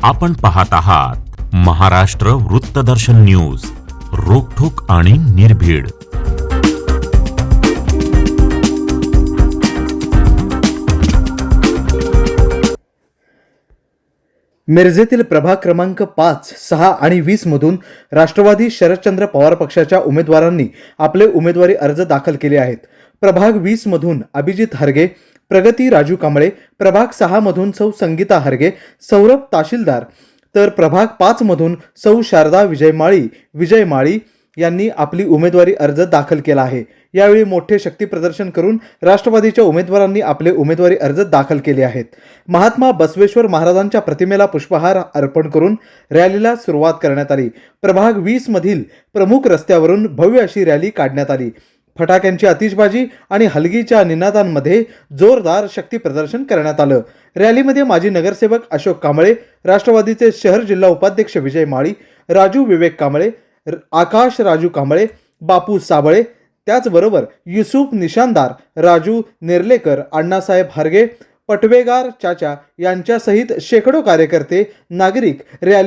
आपण पाहत आहात महाराष्ट्र वृत्तदर्शन न्यूज, रोखठोक आणि निर्भीड. मिरजेतील प्रभाग क्रमांक 5, 6 आणि 20 मधून राष्ट्रवादी शरदचंद्र पवार पक्षाच्या उमेदवारांनी आपले उमेदवारी अर्ज दाखल केले आहेत. प्रभाग 20 मधून अभिजित हरगे, प्रगती राजू कांबळे, प्रभाग 6 मधून सौ संगीता हरगे, सौरभ तहसीलदार, तर प्रभाग 5 मधून सौ शारदा विजय माळी यांनी आपली उमेदवारी अर्ज दाखल केला आहे. यावेळी मोठे शक्ती प्रदर्शन करून राष्ट्रवादीच्या उमेदवारांनी आपले उमेदवारी अर्ज दाखल केले आहेत. महात्मा बसवेश्वर महाराजांच्या प्रतिमेला पुष्पहार अर्पण करून रॅलीला सुरुवात करण्यात आली. प्रभाग 20 मधील प्रमुख रस्त्यावरून भव्य अशी रॅली काढण्यात आली. फटाक्यांची आतिषबाजी आणि हलगीच्या निनादांमध्ये जोरदार शक्ती प्रदर्शन करण्यात आलं. रॅलीमध्ये माजी नगरसेवक अशोक कांबळे, राष्ट्रवादीचे शहर जिल्हा उपाध्यक्ष विजय माळी, राजू विवेक कांबळे, आकाश राजू कांबळे, बापू साबळे, त्याचबरोबर युसुफ निशानदार, राजू नेर्लेकर, अण्णासाहेब हरगे, पटवेगार चाचा यांच्यासहित शेकडो कार्यकर्ते, नागरिक रॅली